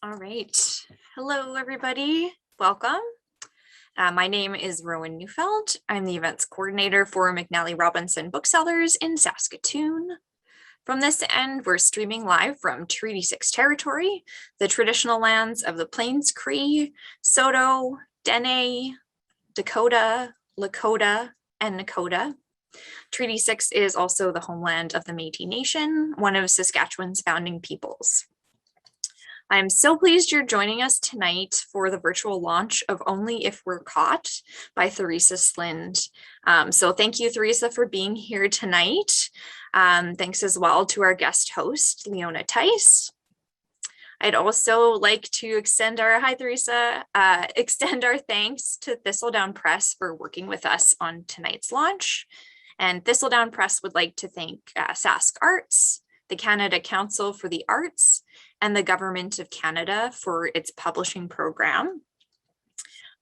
All right. Hello, everybody. Welcome. My name is Rowan Neufeld. I'm the events coordinator for McNally Robinson Booksellers in Saskatoon. From this end, we're streaming live from Treaty 6 territory, the traditional lands of the Plains Cree, Saulteaux, Dene, Dakota, Lakota, and Nakota. Treaty 6 is also the homeland of the Métis Nation, one of Saskatchewan's founding peoples. I'm so pleased you're joining us tonight for the virtual launch of Only If We're Caught by Theressa Slind. So thank you, Theressa, for being here tonight. Thanks as well to our guest host, Leona Theis. I'd also like to extend our thanks to Thistledown Press for working with us on tonight's launch. And Thistledown Press would like to thank Sask Arts, the Canada Council for the Arts, and the Government of Canada for its publishing program.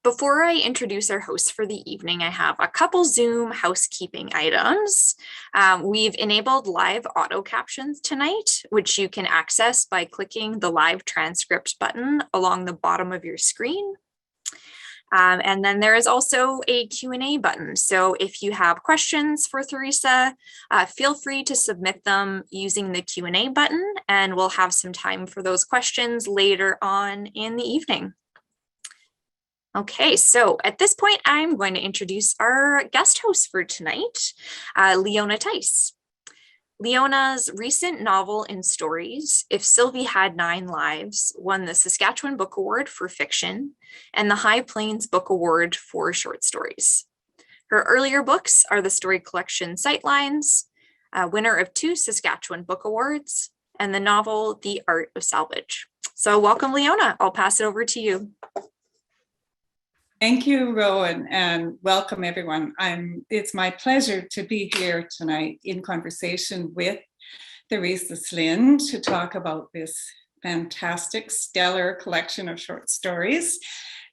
Before I introduce our host for the evening, I have a couple Zoom housekeeping items. We've enabled live auto captions tonight, which you can access by clicking the live transcript button along the bottom of your screen. And then there is also a Q&A button. So if you have questions for Theressa, feel free to submit them using the Q&A button, and we'll have some time for those questions later on in the evening. Okay, so at this point, I'm going to introduce our guest host for tonight, Leona Theis. Leona's recent novel and stories, If Sylvie Had 9 Lives, won the Saskatchewan Book Award for fiction and the High Plains Book Award for short stories. Her earlier books are the story collection Sightlines, winner of 2 Saskatchewan Book Awards, and the novel The Art of Salvage. So welcome, Leona. I'll pass it over to you. Thank you, Rowan, and welcome everyone. It's my pleasure to be here tonight in conversation with Theressa Slind to talk about this fantastic, stellar collection of short stories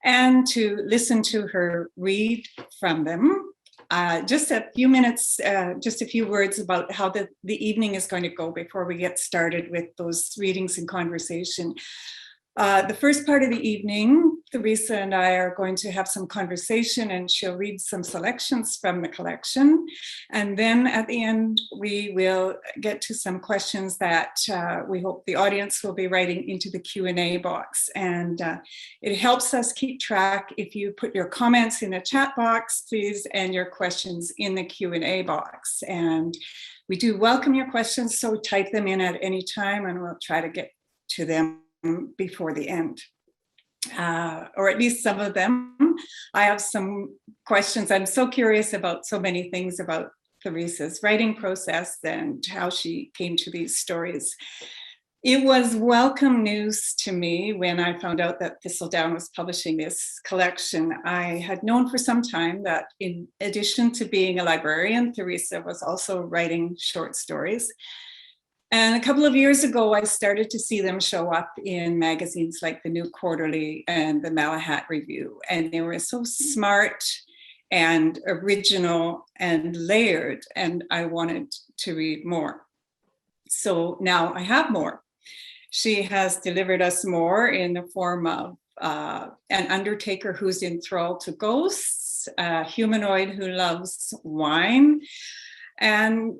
and to listen to her read from them. Just a few minutes, just a few words about how the evening is going to go before we get started with those readings and conversation. The first part of the evening, Theressa and I are going to have some conversation, and she'll read some selections from the collection. And then at the end, we will get to some questions that we hope the audience will be writing into the Q&A box. And it helps us keep track if you put your comments in the chat box, please, and your questions in the Q&A box. And we do welcome your questions, so type them in at any time and we'll try to get to them before the end, or at least some of them. I have some questions. I'm so curious about so many things about Theressa's writing process and how she came to these stories. It was welcome news to me when I found out that Thistledown was publishing this collection. I had known for some time that in addition to being a librarian, Theressa was also writing short stories. And a couple of years ago, I started to see them show up in magazines like the New Quarterly and the Malahat Review. And they were so smart and original and layered, and I wanted to read more. So now I have more. She has delivered us more in the form of an undertaker who's enthralled to ghosts, a humanoid who loves wine, and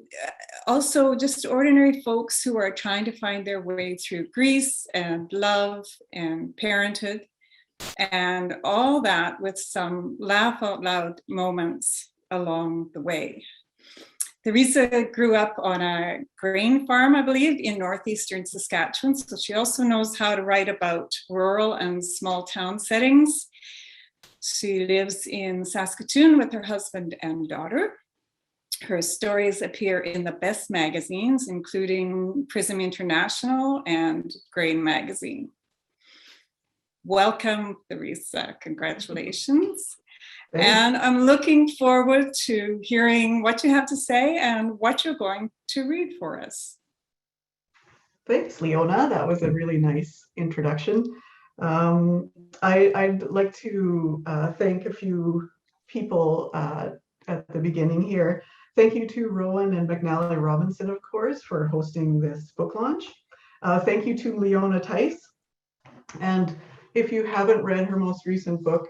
also just ordinary folks who are trying to find their way through grief and love and parenthood, and all that with some laugh out loud moments along the way. Theressa grew up on a grain farm, I believe, in northeastern Saskatchewan, so she also knows how to write about rural and small town settings. She lives in Saskatoon with her husband and daughter. Her stories appear in the best magazines, including Prism International and Grain Magazine. Welcome, Theressa. Congratulations. Thanks. And I'm looking forward to hearing what you have to say and what you're going to read for us. Thanks, Leona. That was a really nice introduction. I'd like to thank a few people at the beginning here. Thank you to Rowan and McNally Robinson, of course, for hosting this book launch. Thank you to Leona Theis And if you haven't read her most recent book,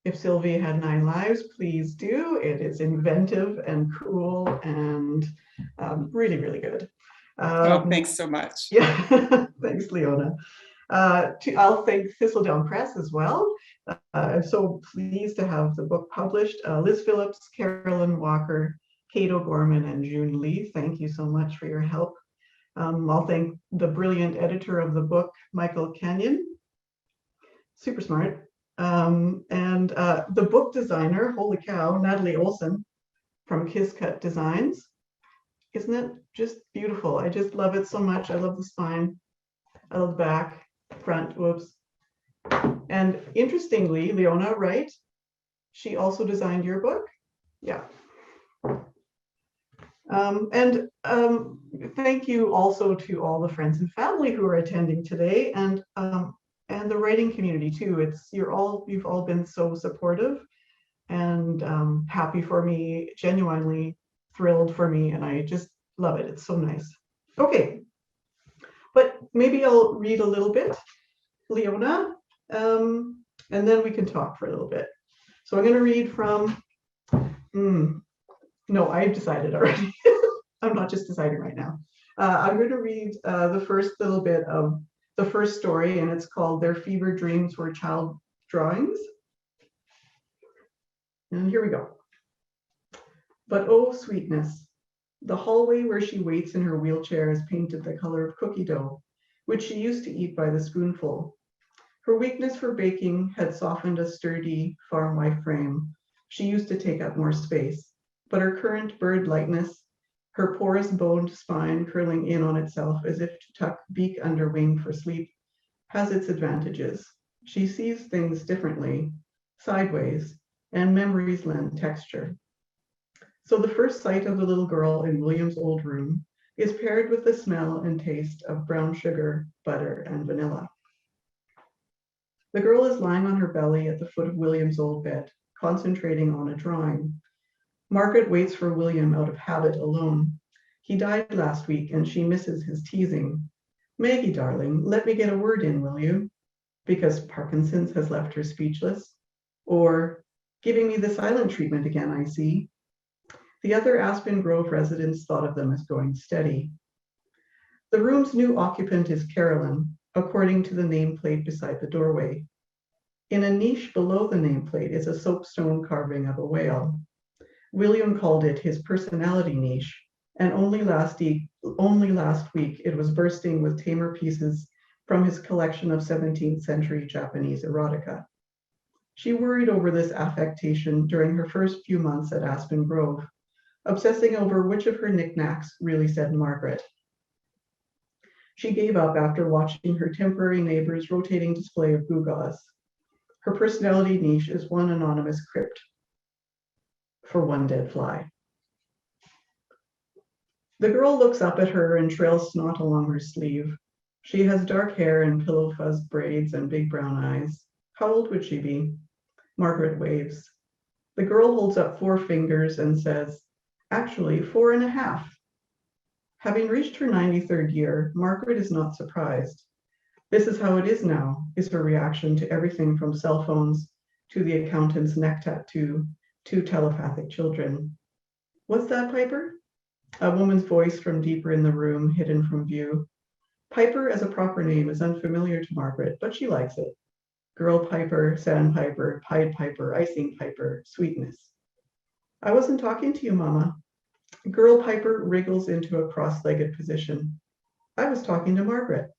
If Sylvie Had 9 Lives, please do. It is inventive and cool and really, really good. Oh, thanks so much. Yeah, thanks, Leona. I'll thank Thistledown Press as well. I'm so pleased to have the book published. Liz Phillips, Carolyn Walker, Kate O'Gorman, and June Lee, thank you so much for your help. I'll thank the brilliant editor of the book, Michael Kenyon, super smart. And the book designer, holy cow, Natalie Olson from Kiss Cut Designs. Isn't it just beautiful? I just love it so much. I love the spine. I love the back, front, whoops. And interestingly, Leona, right? She also designed your book? Yeah. Thank you also to all the friends and family who are attending today, and the writing community too. You've all been so supportive and happy for me, genuinely thrilled for me, and I just love it. It's so nice. Okay, but maybe I'll read a little bit, Leona, and then we can talk for a little bit. So I'm going to read from, no, I've decided already. I'm not just deciding right now. I'm going to read the first little bit of the first story, and it's called Their Fever Dreams Were Child Drawings. And here we go. But oh, sweetness. The hallway where she waits in her wheelchair is painted the color of cookie dough, which she used to eat by the spoonful. Her weakness for baking had softened a sturdy farm wife frame. She used to take up more space, but her current bird lightness, her porous boned spine curling in on itself as if to tuck beak under wing for sleep, has its advantages. She sees things differently, sideways, and memories lend texture. So the first sight of the little girl in William's old room is paired with the smell and taste of brown sugar, butter, and vanilla. The girl is lying on her belly at the foot of William's old bed, concentrating on a drawing. Margaret waits for William out of habit alone. He died last week and she misses his teasing. Maggie, darling, let me get a word in, will you? Because Parkinson's has left her speechless. Or, giving me the silent treatment again, I see. The other Aspen Grove residents thought of them as going steady. The room's new occupant is Carolyn, according to the nameplate beside the doorway. In a niche below the nameplate is a soapstone carving of a whale. William called it his personality niche, and only last week it was bursting with tamer pieces from his collection of 17th century Japanese erotica. She worried over this affectation during her first few months at Aspen Grove, obsessing over which of her knickknacks really said Margaret. She gave up after watching her temporary neighbor's rotating display of gewgaws. Her personality niche is one anonymous crypt for one dead fly. The girl looks up at her and trails snot along her sleeve. She has dark hair and pillow fuzz braids and big brown eyes. How old would she be? Margaret waves. The girl holds up 4 fingers and says, actually 4.5. Having reached her 93rd year, Margaret is not surprised. This is how it is now, is her reaction to everything from cell phones to the accountant's neck tattoo to telepathic children. What's that, Piper? A woman's voice from deeper in the room, hidden from view. Piper as a proper name is unfamiliar to Margaret, but she likes it. Girl Piper, Sandpiper, Pied Piper, Icing Piper, sweetness. I wasn't talking to you, Mama. Girl Piper wriggles into a cross-legged position. I was talking to Margaret.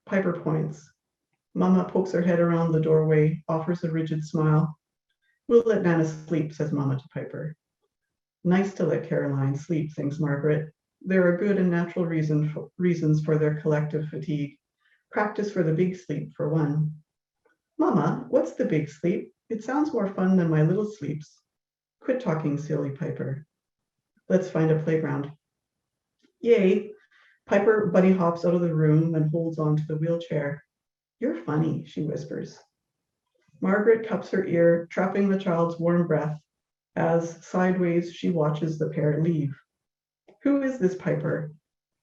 Piper points. Mama pokes her head around the doorway, offers a rigid smile. We'll let Nana sleep, says Mama to Piper. Nice to let Caroline sleep, thinks Margaret. There are good and natural reasons for their collective fatigue. Practice for the big sleep, for one. Mama, what's the big sleep? It sounds more fun than my little sleeps. Quit talking, silly Piper. Let's find a playground. Yay. Piper bunny hops out of the room and holds onto the wheelchair. You're funny, she whispers. Margaret cups her ear, trapping the child's warm breath, as sideways she watches the pair leave. Who is this Piper?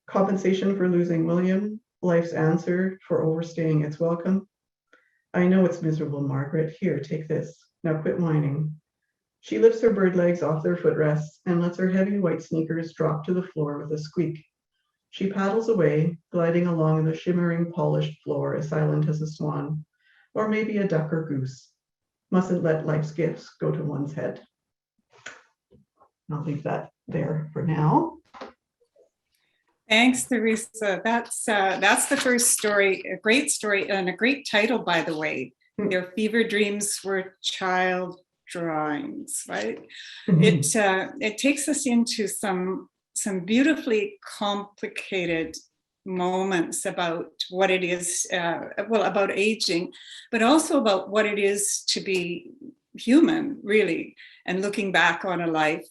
Compensation for losing William? life's answer for overstaying its welcome. I know it's miserable, Margaret. Here, take this. Now quit whining. She lifts her bird legs off their footrests and lets her heavy white sneakers drop to the floor with a squeak. She paddles away, gliding along the shimmering polished floor as silent as a swan, or maybe a duck or goose. Mustn't let life's gifts go to one's head. I'll leave that there for now. Thanks, Theresa. That's the first story, a great story and a great title, by the way. Their fever dreams were child drawings, right? It takes us into some beautifully complicated moments about what it is, about aging, but also about what it is to be human, really, and looking back on a life.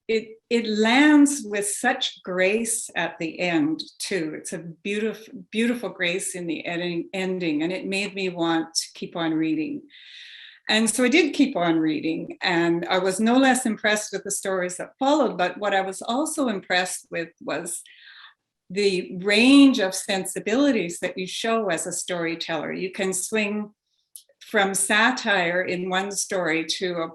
It lands with such grace at the end too. It's a beautiful grace in the ending, and it made me want to keep on reading. And so I did keep on reading, and I was no less impressed with the stories that followed, but what I was also impressed with was the range of sensibilities that you show as a storyteller. You can swing from satire in one story to a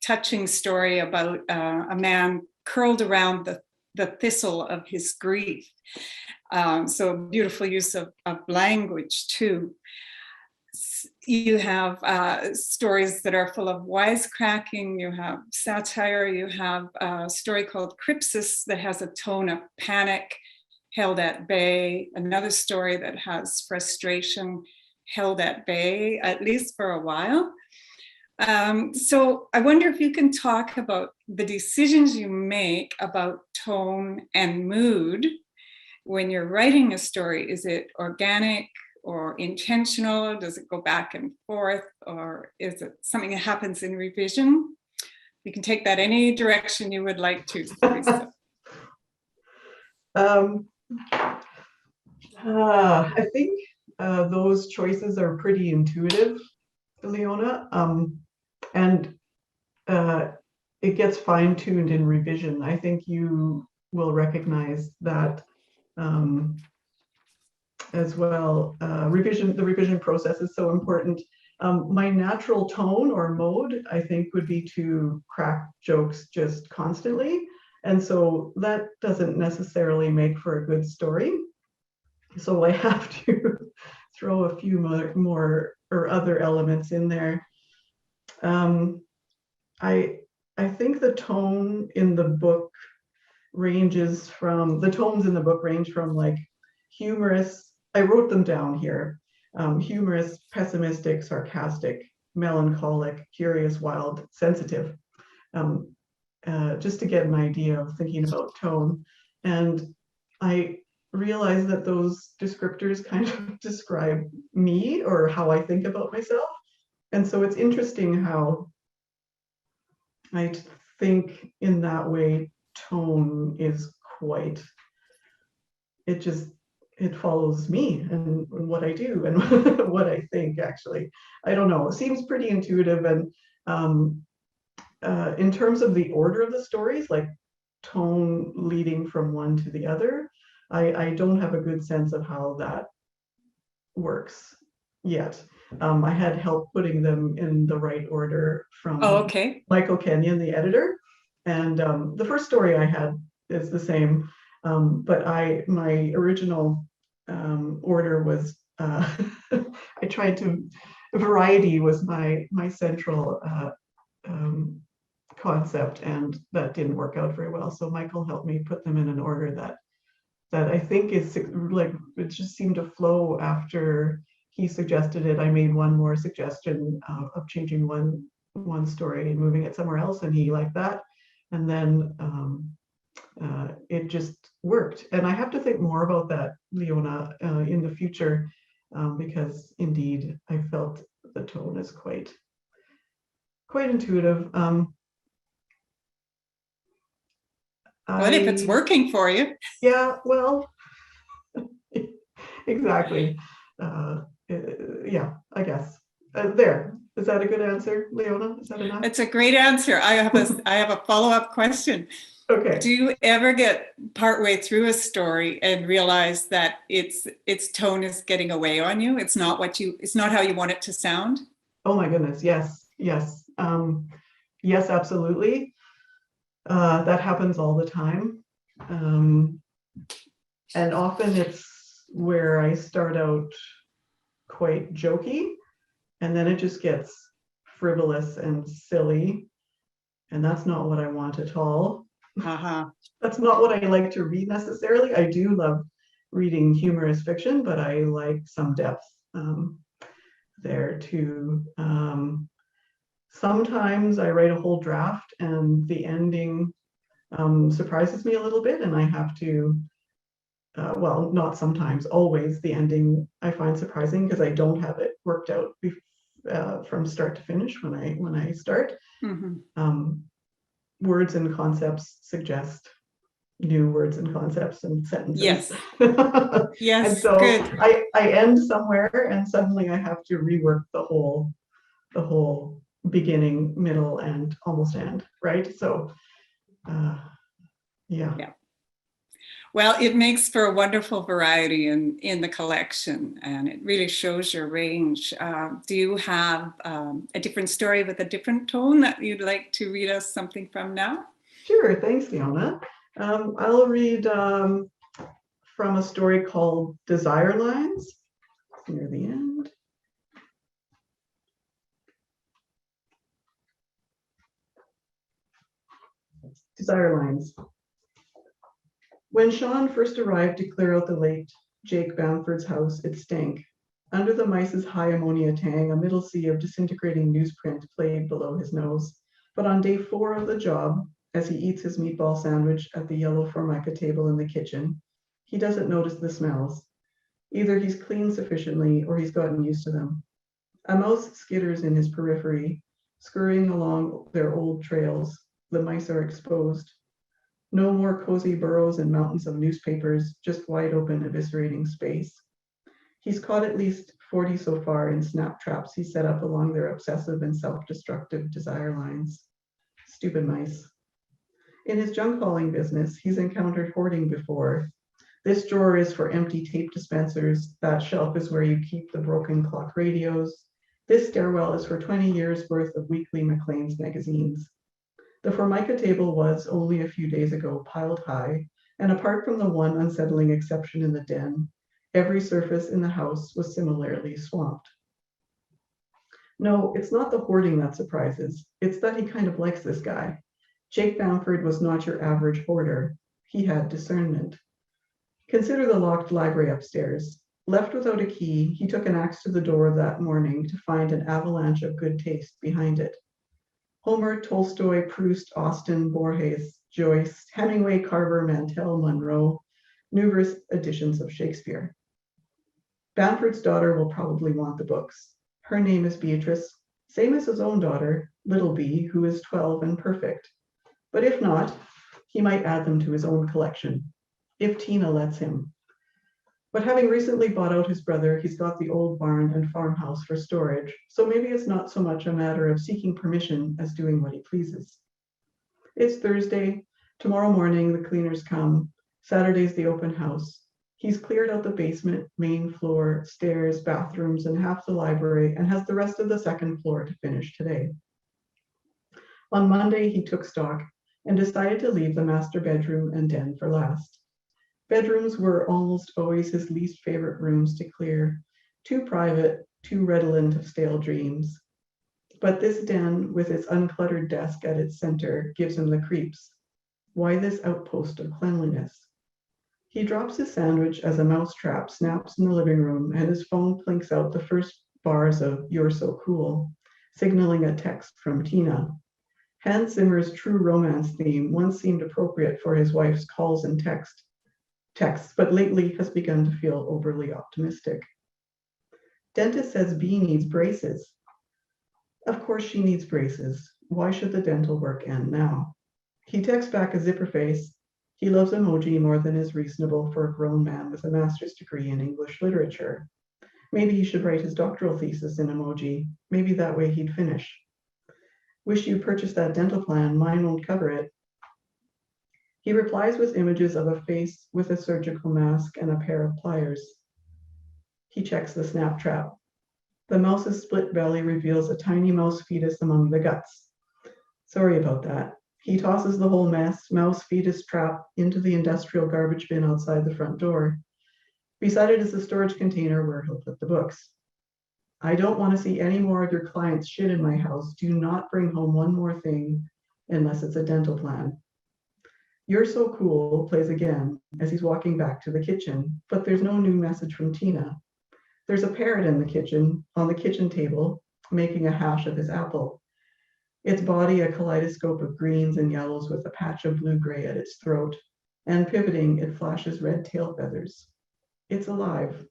touching story about a man curled around the thistle of his grief. So beautiful use of language too. You have stories that are full of wisecracking, you have satire, you have a story called Crypsis that has a tone of panic held at bay, another story that has frustration held at bay, at least for a while. So I wonder if you can talk about the decisions you make about tone and mood when you're writing a story. Is it organic or intentional? Does it go back and forth? Or is it something that happens in revision? You can take that any direction you would like to, Theresa. I think those choices are pretty intuitive, Leona, and it gets fine-tuned in revision. I think you will recognize that as well. The revision process is so important. My natural tone or mode, I think, would be to crack jokes just constantly. And so that doesn't necessarily make for a good story. So I have to throw a few more or other elements in there. I think the tone in the book ranges from, the tones in the book range from like humorous, I wrote them down here, humorous, pessimistic, sarcastic, melancholic, curious, wild, sensitive, just to get an idea of thinking about tone. And I realized that those descriptors kind of describe me or how I think about myself. And so it's interesting how I think in that way, tone is quite, it follows me and what I do and what I think, actually. I don't know, it seems pretty intuitive. And in terms of the order of the stories, like tone leading from one to the other, I don't have a good sense of how that works yet. I had help putting them in the right order from Michael Kenyon, the editor. And the first story I had is the same, but my original order was, I tried to, variety was my central concept, and that didn't work out very well. So Michael helped me put them in an order that I think is like, it just seemed to flow after he suggested it. I made one more suggestion of changing one story and moving it somewhere else, and he liked that. And then it just worked. And I have to think more about that, Leona, in the future, because indeed I felt the tone is quite intuitive. What if it's working for you? Yeah, well, exactly. Yeah, I guess. There. Is that a good answer, Leona? Is that enough? It's a great answer. I have a follow-up question. Okay. Do you ever get partway through a story and realize that its tone is getting away on you? It's not how you want it to sound? Oh my goodness, yes, yes. Yes, absolutely. That happens all the time. And often it's where I start out quite jokey, and then it just gets frivolous and silly. And that's not what I want at all. Uh-huh. That's not what I like to read necessarily. I do love reading humorous fiction, but I like some depth there too. Sometimes I write a whole draft and the ending surprises me a little bit, and I have to, well, not sometimes, always the ending I find surprising because I don't have it worked out from start to finish when I start. Mm-hmm. Words and concepts suggest new words and concepts and sentences. Yes. Yes. And so good. I end somewhere and suddenly I have to rework the whole beginning, middle, and almost end, right? So yeah. Well, it makes for a wonderful variety in the collection, and it really shows your range. Do you have a different story with a different tone that you'd like to read us something from now? Sure, thanks, Leona. I'll read from a story called Desire Lines, near the end. Desire Lines. When Sean first arrived to clear out the late Jake Bamford's house, it stank. Under the mice's high ammonia tang, a middle sea of disintegrating newsprint played below his nose. But on day 4 of the job, as he eats his meatball sandwich at the yellow formica table in the kitchen, he doesn't notice the smells. Either he's cleaned sufficiently or he's gotten used to them. A mouse skitters in his periphery, scurrying along their old trails. The mice are exposed. No more cozy burrows and mountains of newspapers, just wide open, eviscerating space. He's caught at least 40 so far in snap traps he set up along their obsessive and self-destructive desire lines. Stupid mice. In his junk hauling business, he's encountered hoarding before. This drawer is for empty tape dispensers. That shelf is where you keep the broken clock radios. This stairwell is for 20 years worth of weekly Maclean's magazines. The formica table was, only a few days ago, piled high, and apart from the one unsettling exception in the den, every surface in the house was similarly swamped. No, it's not the hoarding that surprises. It's that he kind of likes this guy. Jake Bamford was not your average hoarder. He had discernment. Consider the locked library upstairs. Left without a key, he took an axe to the door that morning to find an avalanche of good taste behind it. Homer, Tolstoy, Proust, Austen, Borges, Joyce, Hemingway, Carver, Mantell, Munro, numerous editions of Shakespeare. Bamford's daughter will probably want the books. Her name is Beatrice, same as his own daughter, Little B, who is 12 and perfect. But if not, he might add them to his own collection, if Tina lets him. But having recently bought out his brother, he's got the old barn and farmhouse for storage, so maybe it's not so much a matter of seeking permission as doing what he pleases. It's Thursday. Tomorrow morning, the cleaners come. Saturday's the open house. He's cleared out the basement, main floor, stairs, bathrooms, and half the library, and has the rest of the second floor to finish today. On Monday, he took stock and decided to leave the master bedroom and den for last. Bedrooms were almost always his least favorite rooms to clear, too private, too redolent of stale dreams. But this den, with its uncluttered desk at its center, gives him the creeps. Why this outpost of cleanliness? He drops his sandwich as a mousetrap snaps in the living room and his phone plinks out the first bars of "You're So Cool," signaling a text from Tina. Hans Zimmer's True Romance theme once seemed appropriate for his wife's calls and texts, but lately has begun to feel overly optimistic. Dentist says B needs braces. Of course she needs braces. Why should the dental work end now? He texts back a zipper face. He loves emoji more than is reasonable for a grown man with a master's degree in English literature. Maybe he should write his doctoral thesis in emoji. Maybe that way he'd finish. Wish you purchased that dental plan. Mine won't cover it. He replies with images of a face with a surgical mask and a pair of pliers. He checks the snap trap. The mouse's split belly reveals a tiny mouse fetus among the guts. Sorry about that. He tosses the whole mouse fetus trap into the industrial garbage bin outside the front door. Beside it is a storage container where he'll put the books. I don't want to see any more of your clients' shit in my house. Do not bring home one more thing unless it's a dental plan. You're So Cool plays again as he's walking back to the kitchen, but there's no new message from Tina. There's a parrot in the kitchen, on the kitchen table, making a hash of his apple. Its body a kaleidoscope of greens and yellows with a patch of blue-gray at its throat, and pivoting, it flashes red tail feathers. It's alive.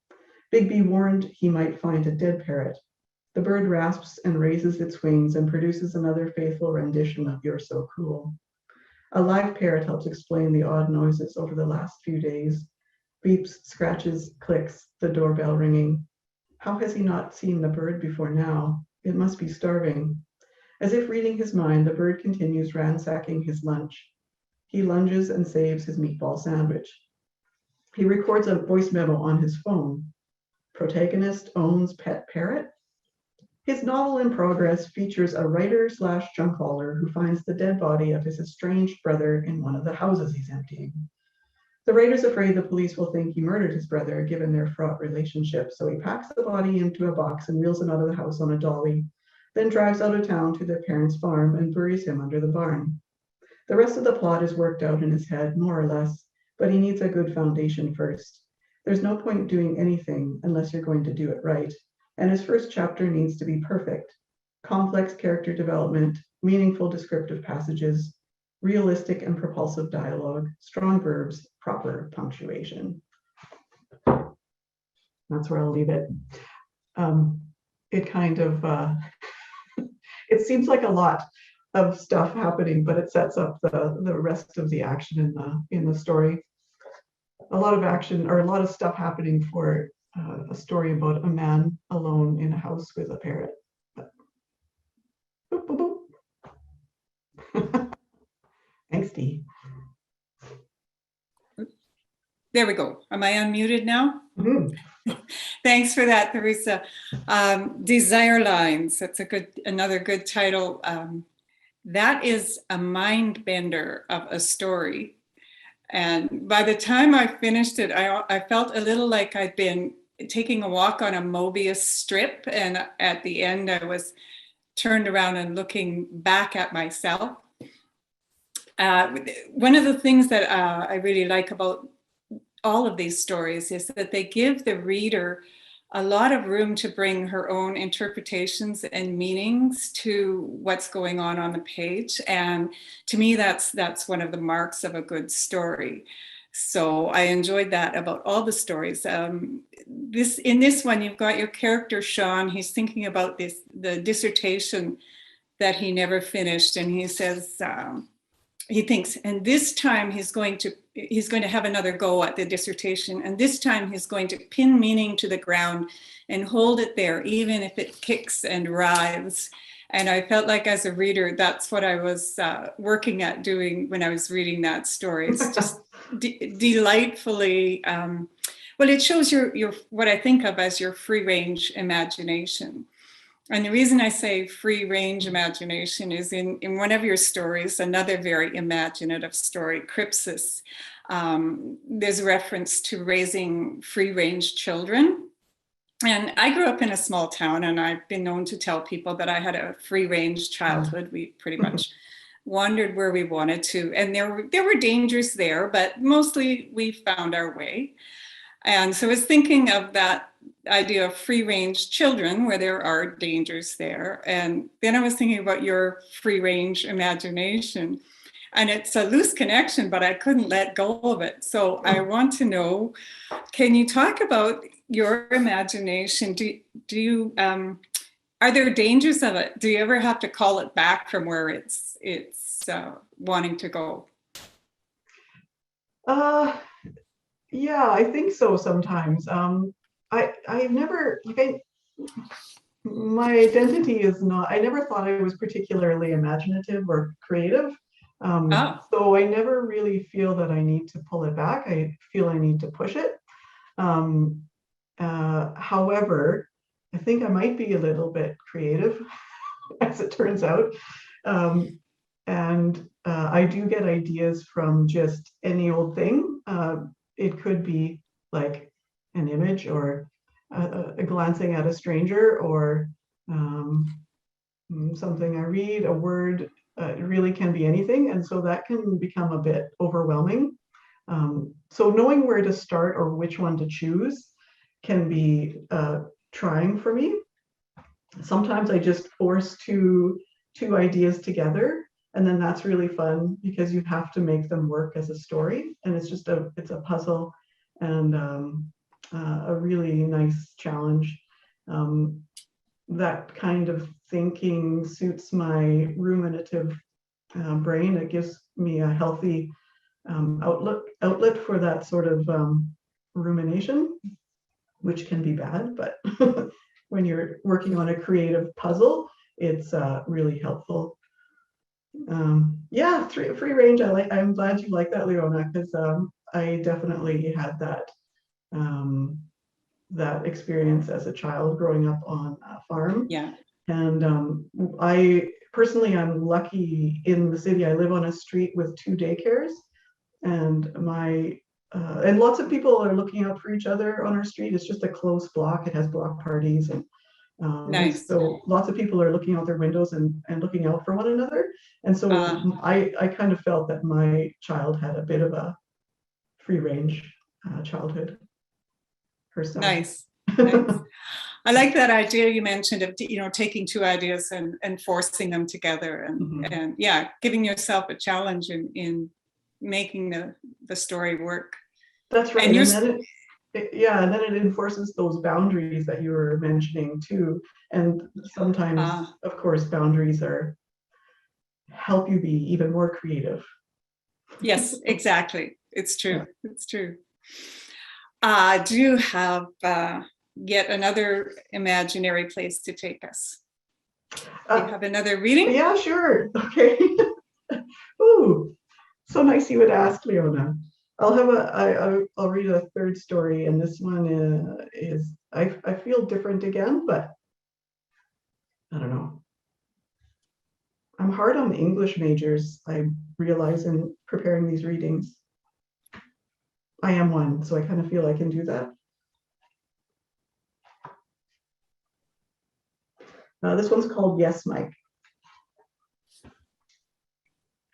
Bigby warned he might find a dead parrot. The bird rasps and raises its wings and produces another faithful rendition of You're So Cool. A live parrot helps explain the odd noises over the last few days. Beeps, scratches, clicks, the doorbell ringing. How has he not seen the bird before now? It must be starving. As if reading his mind, the bird continues ransacking his lunch. He lunges and saves his meatball sandwich. He records a voice memo on his phone. Protagonist owns pet parrot? His novel in progress features a writer/junk hauler who finds the dead body of his estranged brother in one of the houses he's emptying. The writer's afraid the police will think he murdered his brother given their fraught relationship, so he packs the body into a box and wheels him out of the house on a dolly, then drives out of town to their parents' farm and buries him under the barn. The rest of the plot is worked out in his head, more or less, but he needs a good foundation first. There's no point doing anything unless you're going to do it right. And his first chapter needs to be perfect. Complex character development, meaningful descriptive passages, realistic and propulsive dialogue, strong verbs, proper punctuation. That's where I'll leave it. It kind of, it seems like a lot of stuff happening, but it sets up the rest of the action in the story. A lot of action, or a lot of stuff happening for a story about a man alone in a house with a parrot. Boop, boop, boop. Thanks, Dee. There we go. Am I unmuted now? Mm-hmm. Thanks for that, Theressa. Desire Lines. That's another good title. That is a mind bender of a story. And by the time I finished it, I felt a little like I'd been taking a walk on a Mobius strip. And at the end, I was turned around and looking back at myself. One of the things that I really like about all of these stories is that they give the reader a lot of room to bring her own interpretations and meanings to what's going on the page. And to me, that's one of the marks of a good story. So I enjoyed that about all the stories. In this one, you've got your character, Sean. He's thinking about the dissertation that he never finished. And he says, he thinks, and this time he's going to have another go at the dissertation, and this time he's going to pin meaning to the ground and hold it there, even if it kicks and writhes. And I felt like as a reader, that's what I was working at doing when I was reading that story. It's just delightfully, well, it shows your what I think of as your free range imagination. And the reason I say free range imagination is in one of your stories, another very imaginative story, Crypsis, there's a reference to raising free range children. And I grew up in a small town, and I've been known to tell people that I had a free range childhood. We pretty much wandered where we wanted to. And there were dangers there, but mostly we found our way. And so I was thinking of that idea of free range children where there are dangers there. And then I was thinking about your free range imagination. And it's a loose connection, but I couldn't let go of it. So I want to know, can you talk about your imagination? Do you, are there dangers of it? Do you ever have to call it back from where it's wanting to go? Yeah, I think so sometimes. I've never, my identity is not, I never thought I was particularly imaginative or creative. Oh, So I never really feel that I need to pull it back. I feel I need to push it. However, I think I might be a little bit creative, as it turns out. And I do get ideas from just any old thing. It could be like an image, or a glancing at a stranger, or something I read, a word. It really can be anything. And so that can become a bit overwhelming. So knowing where to start or which one to choose can be trying for me. Sometimes I just force two ideas together, and then that's really fun because you have to make them work as a story, and it's a puzzle, and a really nice challenge. That kind of thinking suits my ruminative brain. It gives me a healthy outlet for that sort of rumination, which can be bad, but when you're working on a creative puzzle, it's really helpful. Yeah, free range. I'm glad you like that, Leona, because I definitely had that that experience as a child growing up on a farm. yeah. And I personally, I'm lucky in the city. I live on a street with 2 daycares, and and lots of people are looking out for each other on our street. It's just a close block. It has block parties, and Nice. so lots of people are looking out their windows and looking out for one another. And so I kind of felt that my child had a bit of a free range childhood herself. Nice. Nice. I like that idea you mentioned of, taking 2 ideas and forcing them together, and yeah, giving yourself a challenge in making the story work. That's right. And then it enforces those boundaries that you were mentioning too. And sometimes, of course, boundaries help you be even more creative. Yes, exactly. It's true. Yeah. It's true. Do you have yet another imaginary place to take us? Do you have another reading? Yeah, sure. Okay. Ooh, so nice you would ask, Leona. I'll read a third story, and this one is I feel different again, but I don't know. I'm hard on English majors, I realize, in preparing these readings. I am one, so I kind of feel I can do that. This one's called Yes, Mike.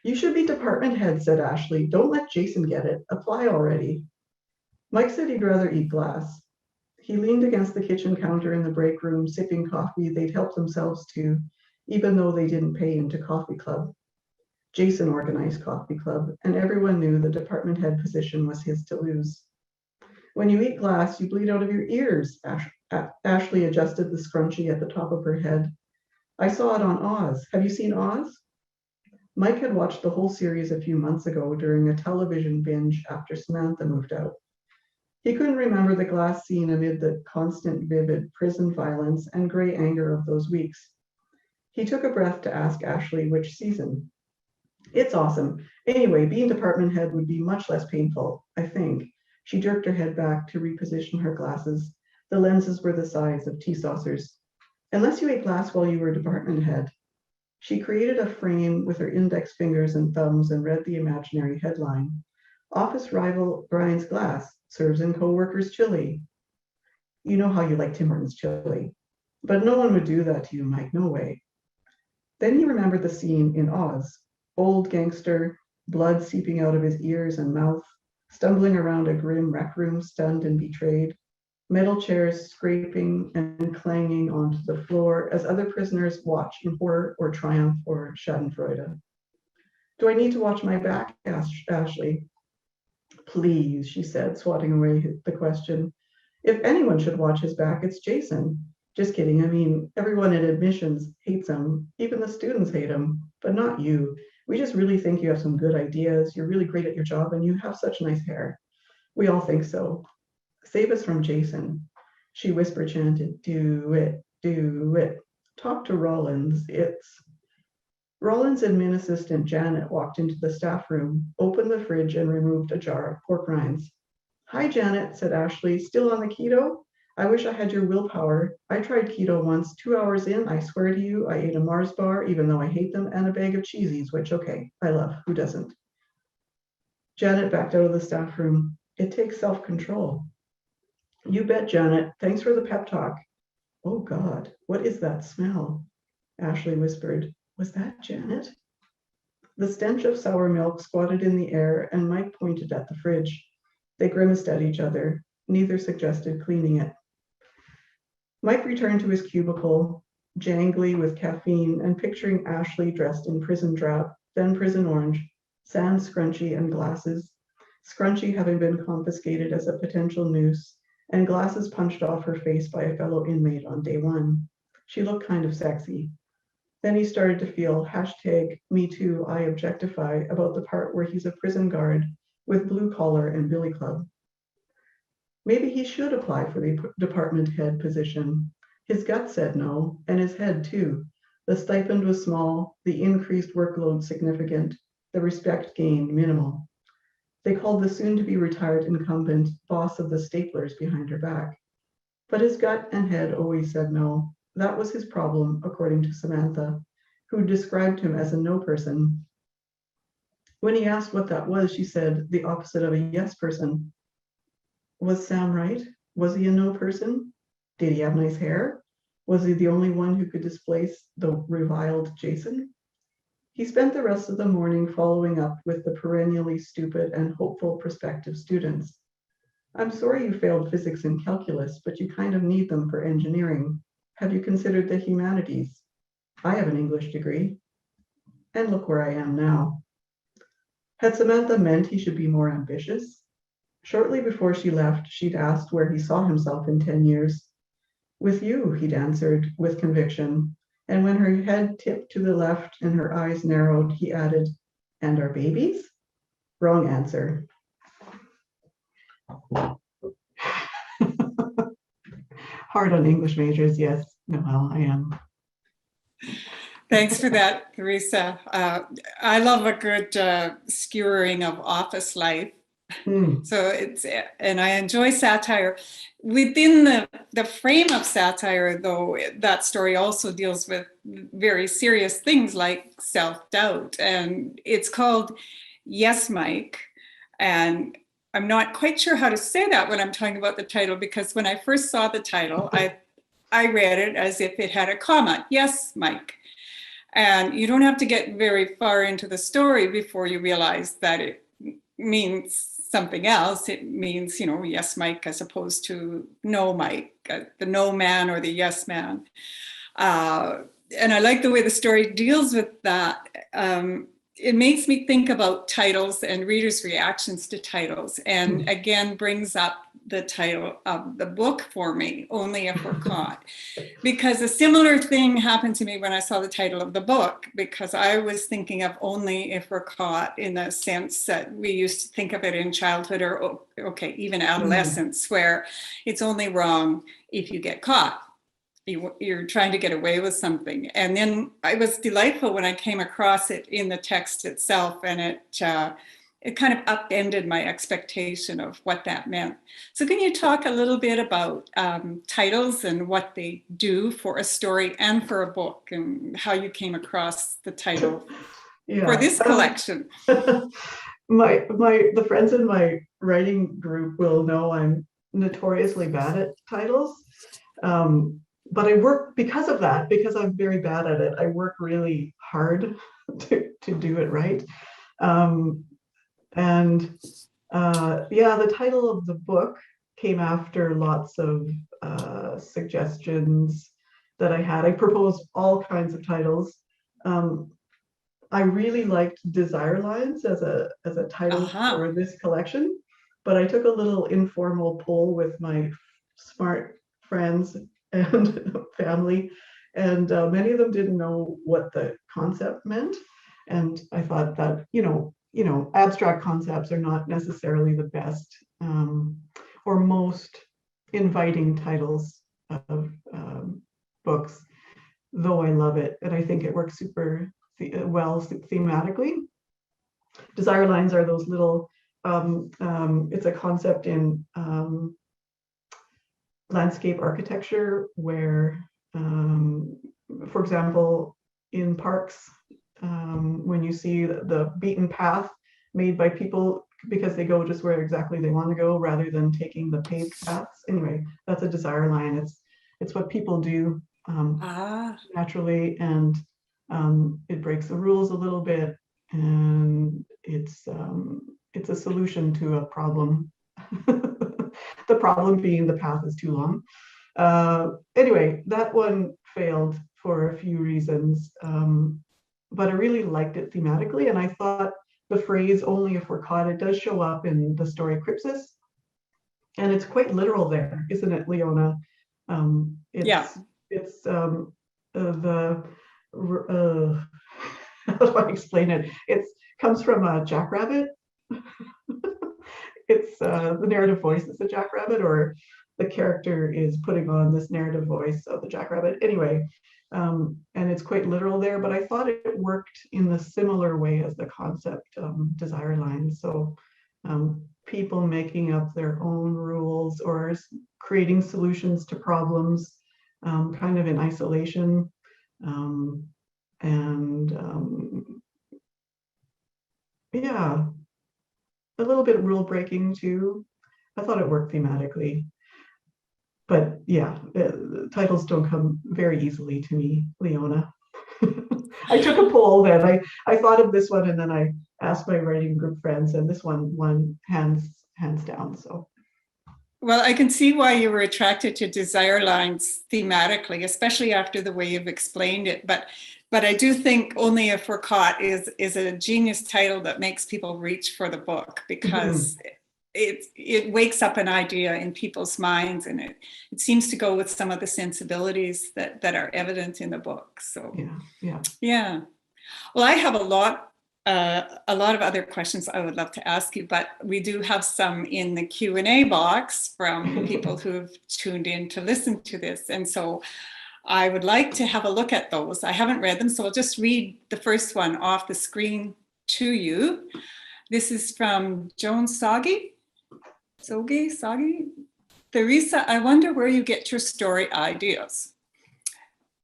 You should be department head, said Ashley. Don't let Jason get it. Apply already. Mike said he'd rather eat glass. He leaned against the kitchen counter in the break room, sipping coffee they'd helped themselves to, even though they didn't pay into coffee club. Jason organized coffee club, and everyone knew the department head position was his to lose. When you eat glass, you bleed out of your ears. Ashley adjusted the scrunchie at the top of her head. I saw it on Oz. Have you seen Oz? Mike had watched the whole series a few months ago during a television binge after Samantha moved out. He couldn't remember the glass scene amid the constant vivid prison violence and gray anger of those weeks. He took a breath to ask Ashley which season. It's awesome. Anyway, being department head would be much less painful, I think. She jerked her head back to reposition her glasses. The lenses were the size of tea saucers. Unless you ate glass while you were department head. She created a frame with her index fingers and thumbs and read the imaginary headline. Office rival grinds glass, serves in co-workers chili. You know how you like Tim Hortons chili. But no one would do that to you, Mike, no way. Then he remembered the scene in Oz. Old gangster, blood seeping out of his ears and mouth, stumbling around a grim rec room, stunned and betrayed, metal chairs scraping and clanging onto the floor as other prisoners watch in horror or triumph or schadenfreude. Do I need to watch my back? Asked Ashley. Please, she said, swatting away the question. If anyone should watch his back, it's Jason. Just kidding. I mean, everyone in admissions hates him. Even the students hate him, but not you. We just really think you have some good ideas. You're really great at your job and you have such nice hair. We all think so. Save us from Jason. She whisper chanted, do it, do it. Talk to Rollins. It's... Rollins' admin assistant Janet walked into the staff room, opened the fridge, and removed a jar of pork rinds. "Hi, Janet," said Ashley. "Still on the keto? I wish I had your willpower. I tried keto once. 2 hours in, I swear to you, I ate a Mars bar, even though I hate them, and a bag of cheesies, which, okay, I love. Who doesn't?" Janet backed out of the staff room. "It takes self-control." "You bet, Janet. Thanks for the pep talk." "Oh, God, what is that smell?" Ashley whispered. "Was that Janet?" The stench of sour milk squatted in the air, and Mike pointed at the fridge. They grimaced at each other. Neither suggested cleaning it. Mike returned to his cubicle, jangly with caffeine, and picturing Ashley dressed in prison drab, then prison orange, sans scrunchie and glasses, scrunchie having been confiscated as a potential noose, and glasses punched off her face by a fellow inmate on day one. She looked kind of sexy. Then he started to feel #MeToo I objectify about the part where he's a prison guard with blue collar and billy club. Maybe he should apply for the department head position. His gut said no, and his head too. The stipend was small, the increased workload significant, the respect gained minimal. They called the soon-to-be retired incumbent boss of the staplers behind her back. But his gut and head always said no. That was his problem, according to Samantha, who described him as a no person. When he asked what that was, she said, the opposite of a yes person. Was Sam right? Was he a no person? Did he have nice hair? Was he the only one who could displace the reviled Jason? He spent the rest of the morning following up with the perennially stupid and hopeful prospective students. "I'm sorry you failed physics and calculus, but you kind of need them for engineering. Have you considered the humanities? I have an English degree. And look where I am now." Had Samantha meant he should be more ambitious? Shortly before she left, she'd asked where he saw himself in 10 years. "With you," he'd answered with conviction. And when her head tipped to the left and her eyes narrowed, he added, "And our babies?" Wrong answer. Hard on English majors, yes. No, well, I am. Thanks for that, Theresa. I love a good skewering of office life. So and I enjoy satire. Within the frame of satire, though, that story also deals with very serious things like self-doubt. And it's called Yes, Mike. And I'm not quite sure how to say that when I'm talking about the title, because when I first saw the title, I read it as if it had a comma. Yes, Mike. And you don't have to get very far into the story before you realize that it means something else. It means, yes, Mike, as opposed to no, Mike, the no man or the yes man. And I like the way the story deals with that. It makes me think about titles and readers' reactions to titles, and again brings up the title of the book for me, Only If We're Caught. Because a similar thing happened to me when I saw the title of the book, because I was thinking of Only If We're Caught in the sense that we used to think of it in childhood or, okay, even adolescence, where it's only wrong if you get caught. You're trying to get away with something. And then it was delightful when I came across it in the text itself, and it kind of upended my expectation of what that meant. So can you talk a little bit about titles and what they do for a story and for a book, and how you came across the title for this collection? The friends in my writing group will know I'm notoriously bad at titles. But I work because of that, because I'm very bad at it. I work really hard to do it right. The title of the book came after lots of suggestions that I had. I proposed all kinds of titles. I really liked Desire Lines as a title for this collection, but I took a little informal poll with my smart friends and family, and many of them didn't know what the concept meant. And I thought that, abstract concepts are not necessarily the best or most inviting titles of books, though I love it. And I think it works super thematically. Desire lines are those little, it's a concept in landscape architecture where, for example, in parks, when you see the beaten path made by people because they go just where exactly they want to go rather than taking the paved paths. Anyway, that's a desire line. It's what people do naturally, and it breaks the rules a little bit, and it's a solution to a problem. The problem being the path is too long. Anyway, that one failed for a few reasons, but I really liked it thematically, and I thought the phrase "only if we're caught," it does show up in the story Crypsis, and it's quite literal there, isn't it, Leona? It's the how do I explain it? It comes from a jackrabbit. It's the narrative voice is the jackrabbit, or the character is putting on this narrative voice of the jackrabbit. Anyway, and it's quite literal there, but I thought it worked in the similar way as the concept desire line. So people making up their own rules or creating solutions to problems, kind of in isolation, yeah, a little bit of rule breaking too. I thought it worked thematically. But yeah, titles don't come very easily to me, Leona. I took a poll then. I thought of this one and then I asked my writing group friends, and this one won hands down. So. Well, I can see why you were attracted to desire lines thematically, especially after the way you've explained it. But I do think "Only If We're Caught" is a genius title that makes people reach for the book, because it wakes up an idea in people's minds, and it seems to go with some of the sensibilities that are evident in the book. So yeah. Well, I have a lot of other questions I would love to ask you, but we do have some in the Q&A box from people who've tuned in to listen to this, and so I would like to have a look at those. I haven't read them, so I'll just read the first one off the screen to you. This is from Joan Soggy. Theresa, I wonder where you get your story ideas.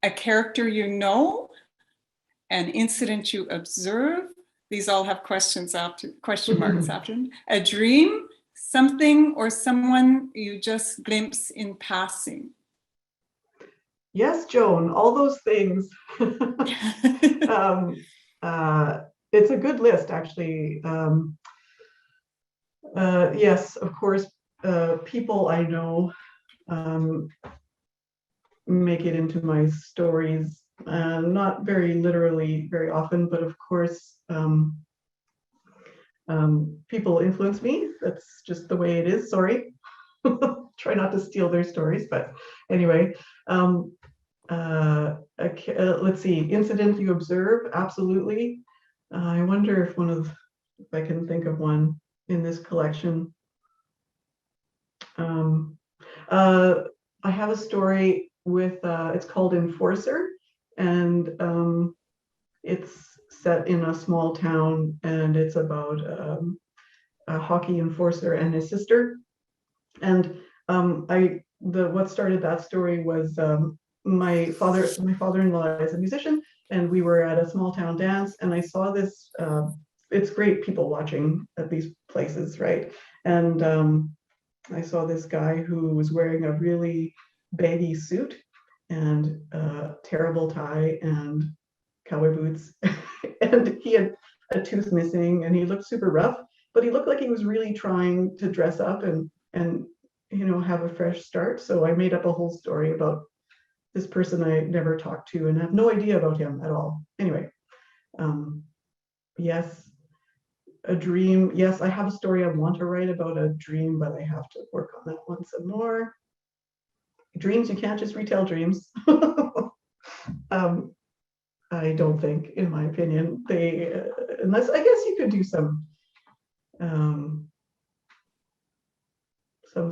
A character you know, an incident you observe. These all have question marks after them. A dream, something or someone you just glimpse in passing. Yes, Joan, all those things. It's a good list, actually. Yes, of course, people I know make it into my stories, not very literally very often, but of course, people influence me. That's just the way it is. Sorry. Try not to steal their stories, but anyway. Let's see, incident you observe, absolutely. I wonder if I can think of one in this collection. I have a story with, it's called Enforcer, and it's set in a small town, and it's about a hockey enforcer and his sister. And what started that story was my father-in-law is a musician, and we were at a small town dance, and I saw this. It's great people watching at these places, right? And I saw this guy who was wearing a really baggy suit and terrible tie and cowboy boots, and he had a tooth missing, and he looked super rough, but he looked like he was really trying to dress up and have a fresh start. So I made up a whole story about this person I never talked to and have no idea about him at all. Anyway, yes, a dream. Yes, I have a story I want to write about a dream, but I have to work on that one some more. Dreams, you can't just retell dreams. I don't think, in my opinion, unless I guess you could do some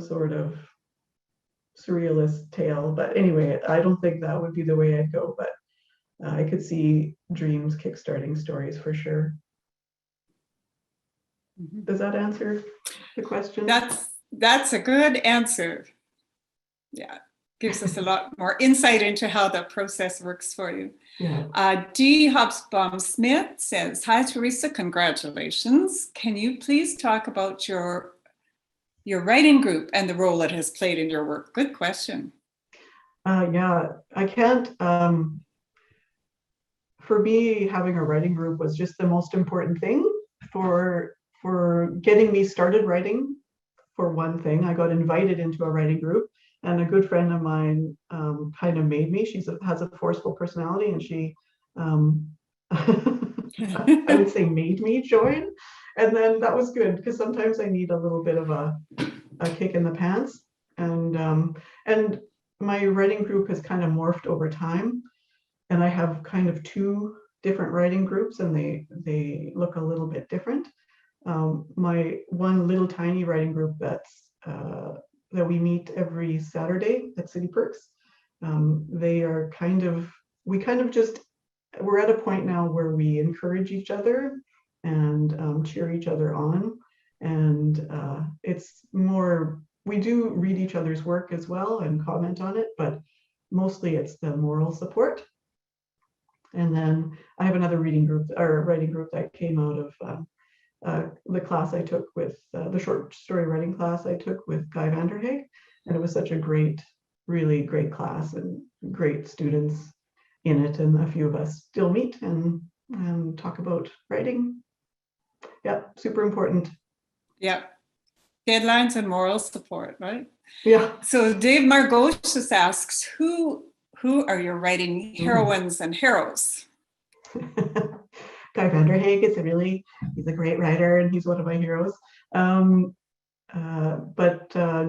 sort of surrealist tale, but anyway, I don't think that would be the way I'd go. But I could see dreams kickstarting stories for sure. Does that answer the question? That's a good answer. Yeah, gives us a lot more insight into how that process works for you. Yeah. D. Hobsbawm Smith says, "Hi Theresa, congratulations. Can you please talk about your writing group and the role it has played in your work?" Good question. Yeah, I can't. For me, having a writing group was just the most important thing for getting me started writing. For one thing, I got invited into a writing group, and a good friend of mine kind of made me. She has a forceful personality, and she, I would say, made me join. And then that was good, because sometimes I need a little bit of a kick in the pants. And my writing group has kind of morphed over time, and I have kind of two different writing groups, and they look a little bit different. My one little tiny writing group that we meet every Saturday at City Perks. We're at a point now where we encourage each other and cheer each other on. And it's more, we do read each other's work as well and comment on it, but mostly it's the moral support. And then I have another writing group that came out of the class I took with the short story writing class I took with Guy Vanderhaeg. And it was such a really great class, and great students in it. And a few of us still meet and talk about writing. Yeah, super important. Yeah, deadlines and moral support, right? Yeah. So Dave Margoshes asks, who are your writing heroines and heroes? Guy Vanderhaeg he's a great writer, and he's one of my heroes. But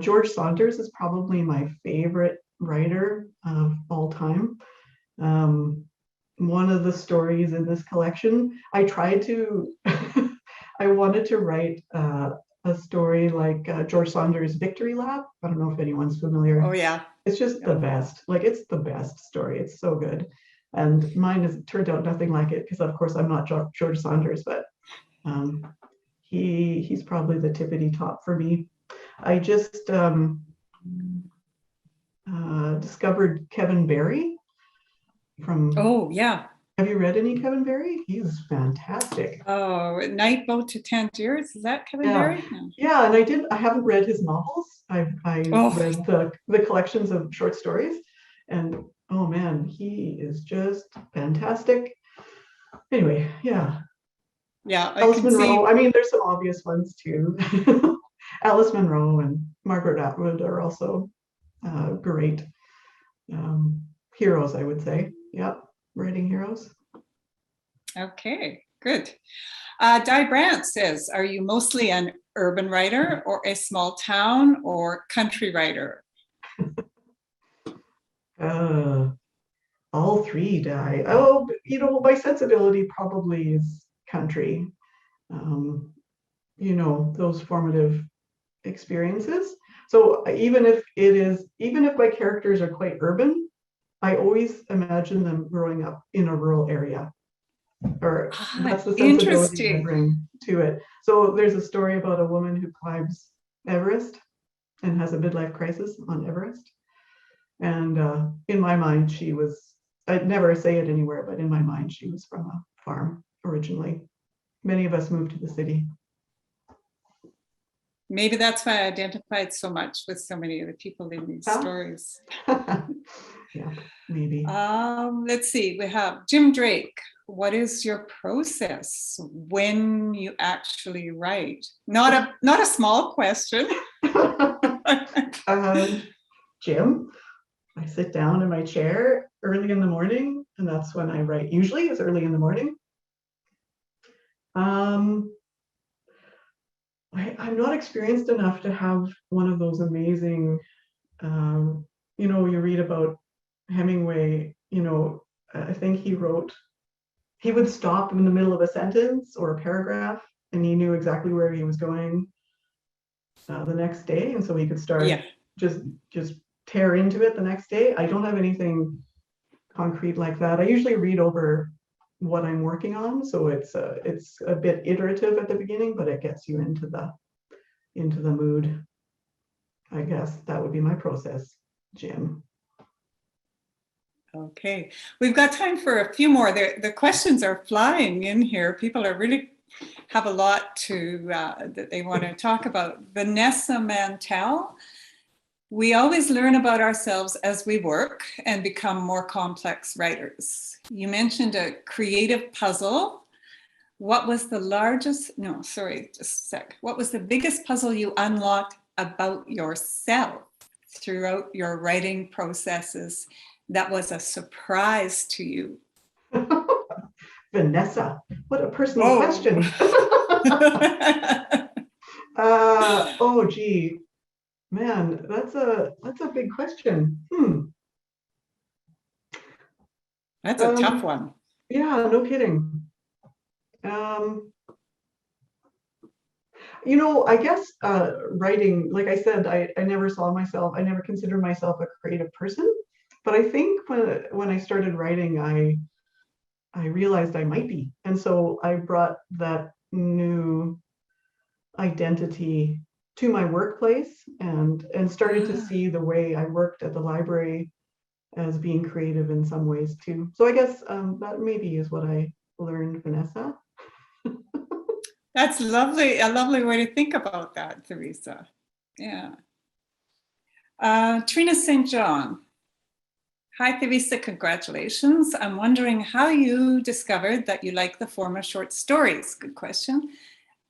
George Saunders is probably my favorite writer of all time. One of the stories in this collection, I wanted to write a story like George Saunders' Victory Lap. I don't know if anyone's familiar. Oh yeah. It's just the best. Like, it's the best story. It's so good. And mine has turned out nothing like it, because of course I'm not George Saunders, but he's probably the tippity top for me. I just discovered Kevin Barry from. Oh yeah. Have you read any Kevin Barry? He's fantastic. Oh, Night Boat to Tangiers, is that Kevin Barry? No. Yeah, and I haven't read his novels. I've read the collections of short stories, and oh man, he is just fantastic. Anyway, yeah. Yeah, Alice Munro. I mean, there's some obvious ones too. Alice Munro and Margaret Atwood are also great heroes, I would say. Yeah, writing heroes. Okay, good. Di Brandt says, are you mostly an urban writer or a small town or country writer? All three, Di. Oh, my sensibility probably is country. Those formative experiences. So even if my characters are quite urban, I always imagine them growing up in a rural area. Or that's the sensibility I bring to it. So there's a story about a woman who climbs Everest and has a midlife crisis on Everest. And in my mind, I'd never say it anywhere, but in my mind, she was from a farm originally. Many of us moved to the city. Maybe that's why I identified so much with so many of the people in these stories. Yeah, maybe. Let's see, we have Jim Drake. What is your process when you actually write? Not a small question. Jim, I sit down in my chair early in the morning, and that's when I write. Usually it's early in the morning. I'm not experienced enough to have one of those amazing, you read about Hemingway, I think he would stop in the middle of a sentence or a paragraph, and he knew exactly where he was going the next day. And so he could start just tear into it the next day. I don't have anything concrete like that. I usually read over what I'm working on, so it's a bit iterative at the beginning, but it gets you into the mood. I guess that would be my process, Jim. Okay, we've got time for a few more. The questions are flying in here. People are really have a lot to that they want to talk about. Vanessa Mantell, we always learn about ourselves as we work and become more complex writers. You mentioned a creative puzzle. What was the largest, no, sorry, just a sec. What was the biggest puzzle you unlocked about yourself throughout your writing processes that was a surprise to you? Vanessa, what a personal question. Oh, gee, man, that's a big question. That's a tough one. Yeah, no kidding. You know, I guess writing, like I said, I never considered myself a creative person, but I think when I started writing, I realized I might be. And so I brought that new identity to my workplace and started to see the way I worked at the library as being creative in some ways too. So I guess that maybe is what I learned, Vanessa. That's lovely, a lovely way to think about that, Theresa. Yeah. Trina St. John. Hi, Theresa, congratulations. I'm wondering how you discovered that you like the form of short stories. Good question.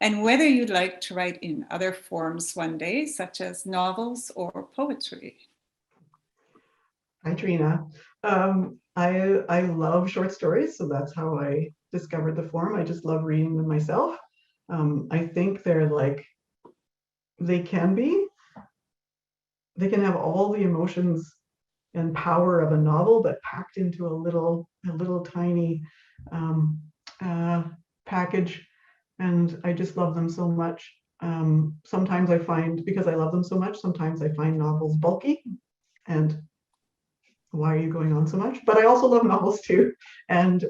And whether you'd like to write in other forms one day, such as novels or poetry. Hi, Trina. I love short stories, so that's how I discovered the form. I just love reading them myself. I think they can have all the emotions and power of a novel, but packed into a little tiny package. And I just love them so much. Sometimes I find, because I love them so much, sometimes I find novels bulky and why are you going on so much? But I also love novels too. And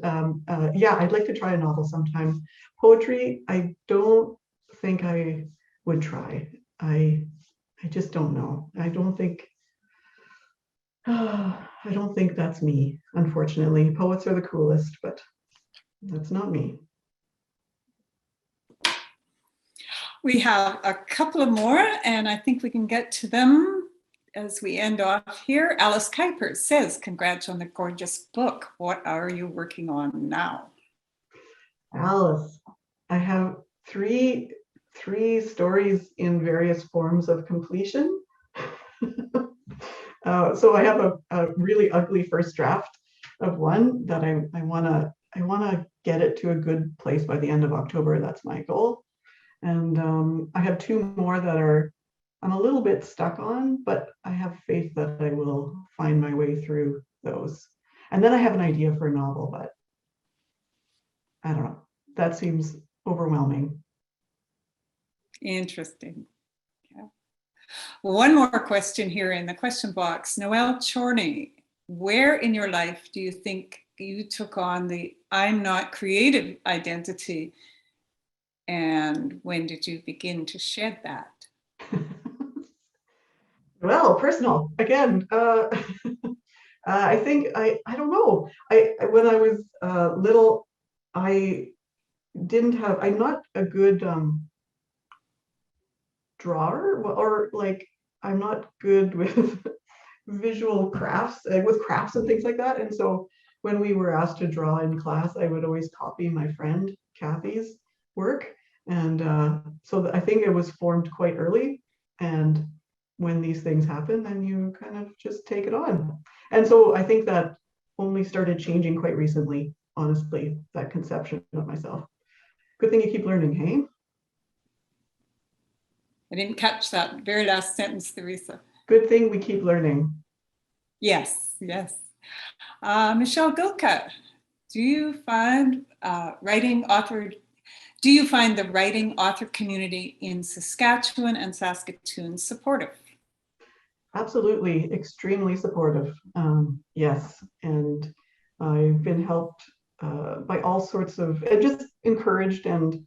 yeah, I'd like to try a novel sometime. Poetry, I don't think I would try. I just don't know. I don't think that's me, unfortunately. Poets are the coolest, but that's not me. We have a couple of more, and I think we can get to them as we end off here. Alice Kuiper says, congrats on the gorgeous book. What are you working on now? Alice, I have three stories in various forms of completion. So I have a really ugly first draft of one that I wanna get it to a good place by the end of October. That's my goal. And I have two more that I'm a little bit stuck on, but I have faith that I will find my way through those. And then I have an idea for a novel, but I don't know. That seems overwhelming. Interesting. Yeah. Well, one more question here in the question box. Noelle Chorney, where in your life do you think you took on the I'm not creative identity? And when did you begin to shed that? Well, personal again. I think I don't know. When I was little, I'm not a good drawer, or like I'm not good with visual crafts, with crafts and things like that. And so when we were asked to draw in class, I would always copy my friend Kathy's work. And so I think it was formed quite early. And when these things happen, then you kind of just take it on. And so I think that only started changing quite recently, honestly, that conception of myself. Good thing you keep learning, hey? I didn't catch that very last sentence, Theresa. Good thing we keep learning. Yes, yes. Michelle Gilka, do you find the writing author community in Saskatchewan and Saskatoon supportive? Absolutely, extremely supportive. Yes, and I've been helped by all sorts of, just encouraged and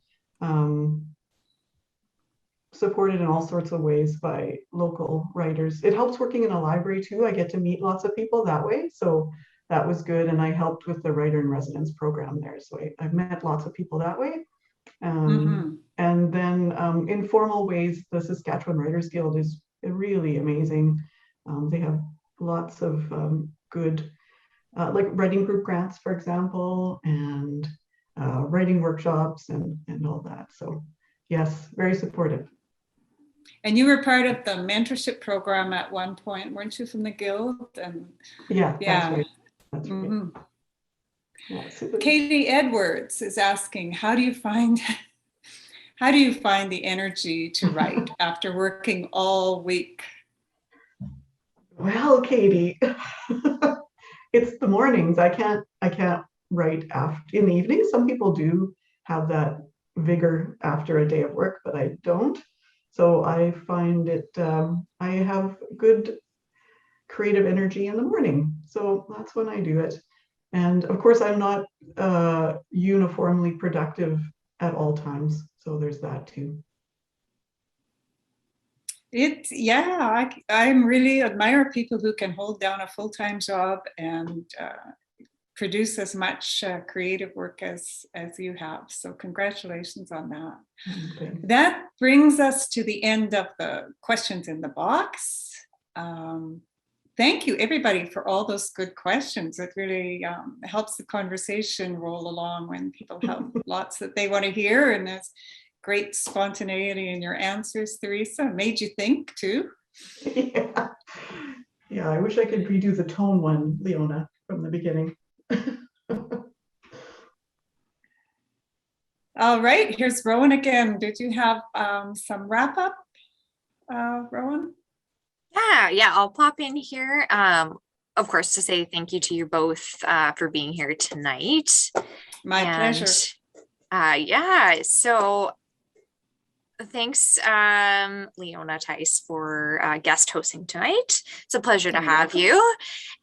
supported in all sorts of ways by local writers. It helps working in a library too. I get to meet lots of people that way. So that was good. And I helped with the writer in residence program there. So I've met lots of people that way. And then informal ways, the Saskatchewan Writers Guild is really amazing. They have lots of good, like writing group grants, for example, and writing workshops and all that. So yes, very supportive. And you were part of the mentorship program at one point, weren't you, from the Guild? And yeah. That's right. That's right. Mm-hmm. Yeah, Katie Edwards is asking, how do you find the energy to write after working all week? Well, Katie, it's the mornings. I can't write after in the evening. Some people do have that vigor after a day of work, but I don't. So I find it, I have good creative energy in the morning. So that's when I do it. And of course, I'm not uniformly productive at all times. So there's that too. I really admire people who can hold down a full-time job and produce as much creative work as you have. So congratulations on that. Okay. That brings us to the end of the questions in the box. Thank you, everybody, for all those good questions. It really helps the conversation roll along when people have lots that they want to hear, and there's great spontaneity in your answers, Theresa. Made you think too. Yeah, I wish I could redo the tone one, Leona, from the beginning. All right, here's Rowan again. Did you have some wrap up, Rowan? Yeah, I'll pop in here. Of course, to say thank you to you both for being here tonight. My pleasure. Yeah, so thanks, Leona Theis, for guest hosting tonight. It's a pleasure to have you.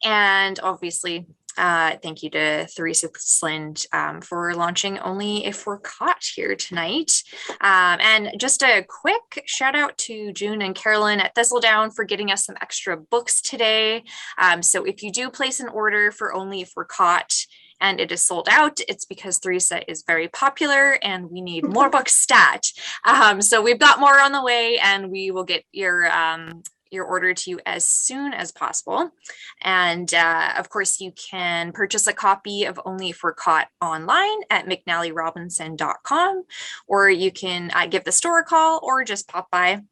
And obviously, thank you to Theressa Slind for launching Only If We're Caught here tonight. And just a quick shout out to June and Carolyn at Thistledown for getting us some extra books today. So if you do place an order for Only If We're Caught and it is sold out, it's because Theressa is very popular and we need more books stat. So we've got more on the way and we will get your order to you as soon as possible. And of course, you can purchase a copy of Only If We're Caught online at mcnallyrobinson.com, or you can give the store a call or just pop by.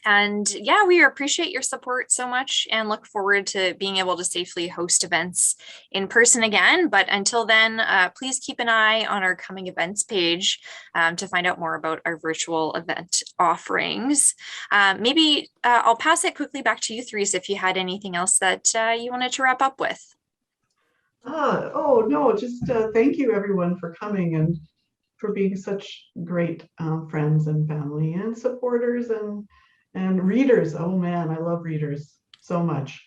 And yeah, we appreciate your support so much and look forward to being able to safely host events in person again. But until then, please keep an eye on our coming events page to find out more about our virtual event offerings. Maybe I'll pass it quickly back to you, Theresa, if you had anything else that you wanted to wrap up with. Oh, no, just thank you everyone for coming and for being such great friends and family and supporters and readers. Oh man, I love readers so much.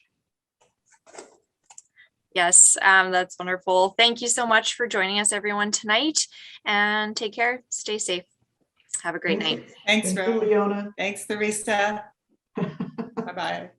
Yes, that's wonderful. Thank you so much for joining us, everyone, tonight, and take care. Stay safe. Have a great night. Thanks, Leona. Thanks, Theresa. Bye-bye.